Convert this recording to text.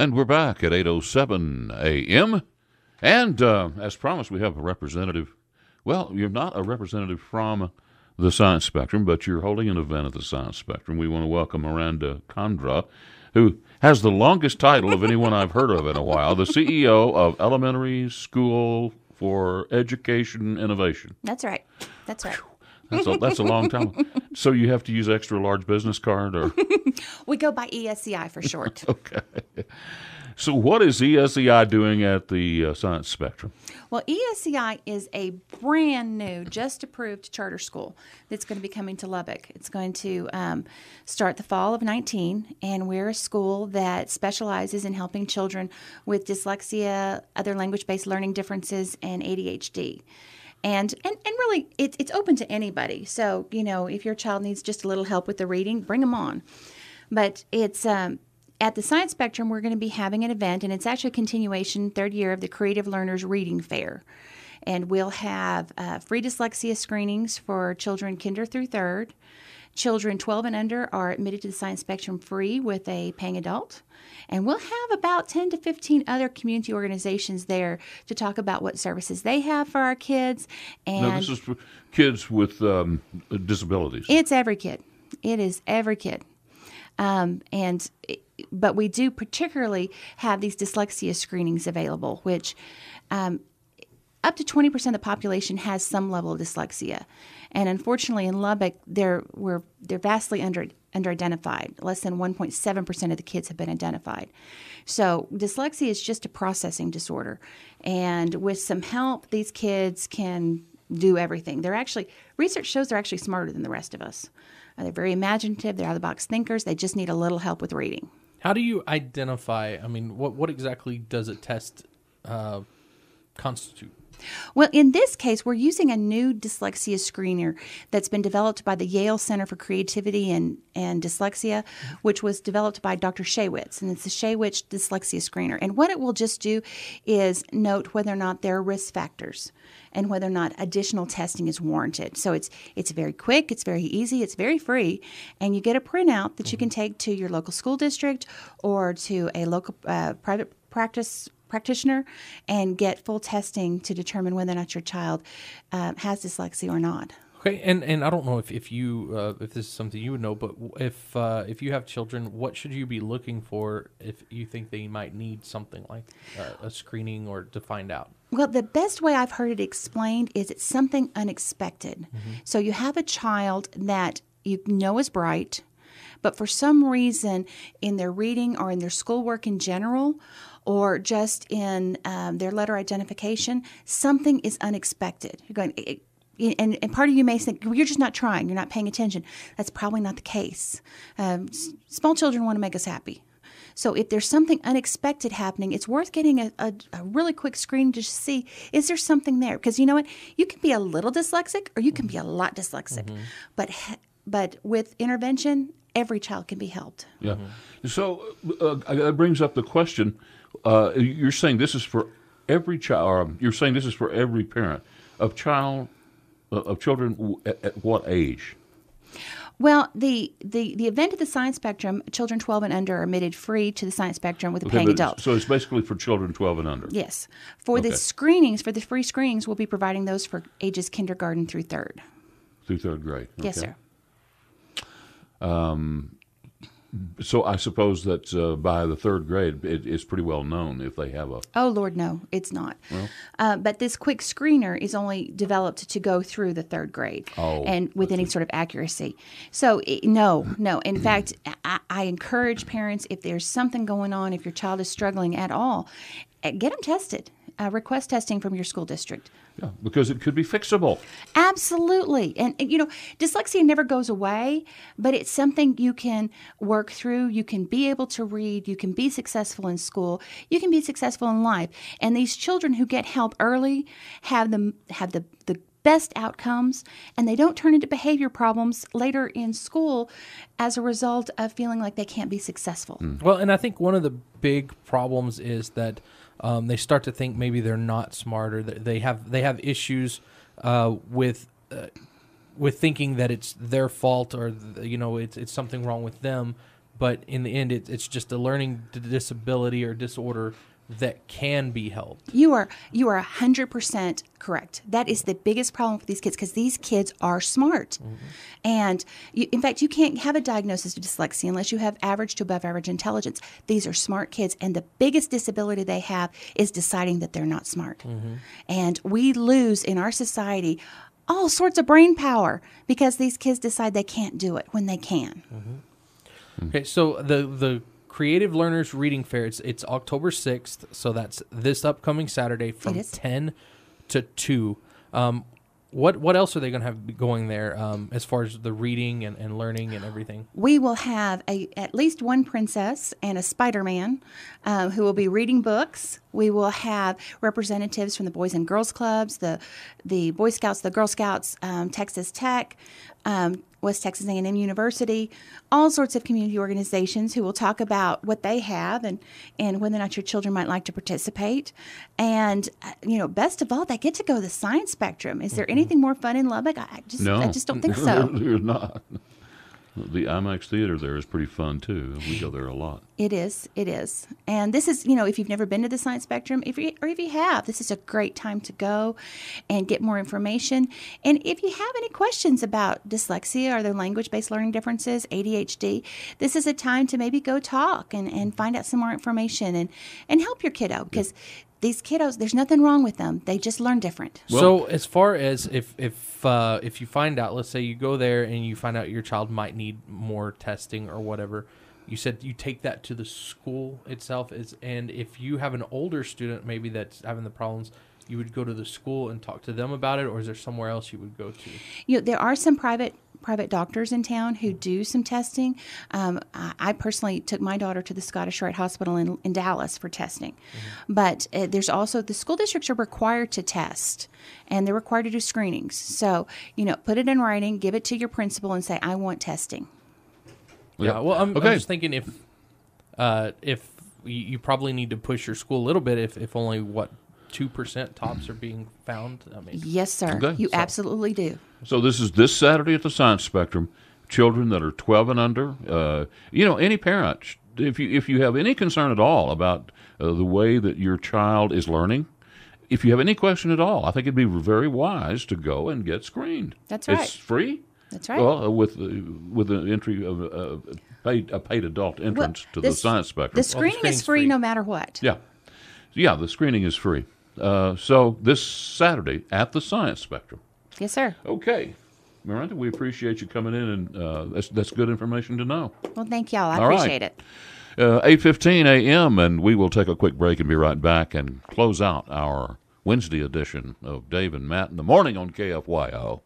And we're back at 8:07 a.m. And as promised, we have a representative. Well, you're not a representative from the Science Spectrum, but you're holding an event at the Science Spectrum. We want to welcome Merinda Candra, who has the longest title of anyone I've heard of in a while, the CEO of Elementary School for Education Innovation. That's right. That's right. That's a long time. So you have to use extra large business card, or We go by ESEI for short. okay. So what is ESEI doing at the Science Spectrum? Well, ESEI is a brand new, just approved charter school that's going to be coming to Lubbock. It's going to start the fall of 19, and we're a school that specializes in helping children with dyslexia, other language-based learning differences, and ADHD. And really, it's open to anybody. So, if your child needs just a little help with the reading, bring them on. But it's at the Science Spectrum, we're going to be having an event, and it's actually a continuation, third year of the Creative Learners Reading Fair. And we'll have free dyslexia screenings for children kinder through third. Children 12 and under are admitted to the Science Spectrum free with a paying adult. And we'll have about 10 to 15 other community organizations there to talk about what services they have for our kids. And Now, this is for kids with disabilities. It's every kid. It is every kid. But we do particularly have these dyslexia screenings available, which up to 20% of the population has some level of dyslexia. And unfortunately, in Lubbock, they're vastly under-identified. Less than 1.7% of the kids have been identified. So dyslexia is just a processing disorder. And with some help, these kids can do everything. Research shows they're actually smarter than the rest of us. They're very imaginative. They're out-of-the-box thinkers. They just need a little help with reading. How do you identify, what exactly does a test constitute? Well, in this case, we're using a new dyslexia screener that's been developed by the Yale Center for Creativity and Dyslexia, which was developed by Dr. Shaywitz, and it's the Shaywitz Dyslexia Screener. And what it will just do is note whether or not there are risk factors and whether or not additional testing is warranted. So it's very quick, it's very easy, it's very free, and you get a printout that you can take to your local school district or to a local private practitioner and get full testing to determine whether or not your child has dyslexia or not. Okay, and I don't know if this is something you would know, but if you have children, what should you be looking for if you think they might need something like a screening or to find out? Well, the best way I've heard it explained is it's something unexpected. Mm-hmm. So you have a child that you know is bright, but for some reason in their reading or in their schoolwork in general, or just in their letter identification, something is unexpected. You're going, and part of you may think, well, you're just not trying, you're not paying attention. That's probably not the case. Small children want to make us happy. So if there's something unexpected happening, it's worth getting a really quick screen to see, is there something there? Because you know what? You can be a little dyslexic or you can be a lot dyslexic. Mm-hmm. But with intervention, every child can be helped. Yeah. Mm-hmm. So that brings up the question. You're saying this is for every child, or you're saying this is for every parent of children at what age? Well, the event at the Science Spectrum, children 12 and under are admitted free to the Science Spectrum with a paying adult. So it's basically for children 12 and under? Yes. For the screenings, for the free screenings, we'll be providing those for ages kindergarten through third. Through third grade? Okay. Yes, sir. So I suppose that by the third grade, it's pretty well known if they have a... Oh, Lord, no, it's not. Well, but this quick screener is only developed to go through the third grade and with any sort of accuracy. So, no. In fact, I encourage parents, if there's something going on, if your child is struggling at all, get them tested. Request testing from your school district. Yeah, because it could be fixable. Absolutely. And dyslexia never goes away, but it's something you can work through. You can be able to read. You can be successful in school. You can be successful in life. And these children who get help early have the best outcomes, and they don't turn into behavior problems later in school as a result of feeling like they can't be successful. Well, and I think one of the big problems is that they start to think maybe they're not smart, or that they have issues with thinking that it's their fault, or it's something wrong with them. but in the end, it's just a learning disability or disorder that can be helped. You are 100% correct. That is the biggest problem for these kids because these kids are smart. And in fact, you can't have a diagnosis of dyslexia unless you have average to above average intelligence. These are smart kids, and the biggest disability they have is deciding that they're not smart. And we lose in our society all sorts of brain power because these kids decide they can't do it when they can. Okay, so the Creative Learners Reading Fair, it's October 6th, so that's this upcoming Saturday from 10 to 2. What else are they going to have going there as far as the reading and learning and everything? We will have at least one princess and a Spider-Man who will be reading books. We will have representatives from the Boys and Girls Clubs, the Boy Scouts, the Girl Scouts, Texas Tech, West Texas A&M University, all sorts of community organizations who will talk about what they have and whether or not your children might like to participate. And, best of all, they get to go to the science spectrum. Is there anything more fun in Lubbock? I just don't think so. There's not. The IMAX Theater there is pretty fun, too. We go there a lot. It is. And this is, if you've never been to the Science Spectrum, if you have, this is a great time to go and get more information. And if you have any questions about dyslexia or their language-based learning differences, ADHD, this is a time to maybe go talk and find out some more information and help your kiddo because these kiddos, there's nothing wrong with them. They just learn different. So as far as if you find out, let's say you go there and you find out your child might need more testing or whatever, you said you take that to the school itself. And if you have an older student maybe that's having the problems, you would go to the school and talk to them about it, or is there somewhere else you would go to? There are some private doctors in town who do some testing. I personally took my daughter to the Scottish Rite Hospital in Dallas for testing. But there's also, the school districts are required to test, and they're required to do screenings. So, put it in writing, give it to your principal, and say, I want testing. Yeah, well, I'm just thinking if you probably need to push your school a little bit if only, 2% tops are being found? Yes, sir. Okay. You absolutely do. So this is this Saturday at the Science Spectrum. Children that are 12 and under, any parent, if you have any concern at all about the way that your child is learning, if you have any question at all, I think it'd be very wise to go and get screened. That's right. It's free. That's right. Well, with the entry of a paid adult entrance to the Science Spectrum. The screening is free no matter what. Yeah, the screening is free. So this Saturday at the Science Spectrum. Yes, sir. Okay. Merinda, we appreciate you coming in, and that's good information to know. Well, thank y'all. I appreciate it. 8:15 a.m., and we will take a quick break and be right back and close out our Wednesday edition of Dave and Matt in the Morning on KFYO.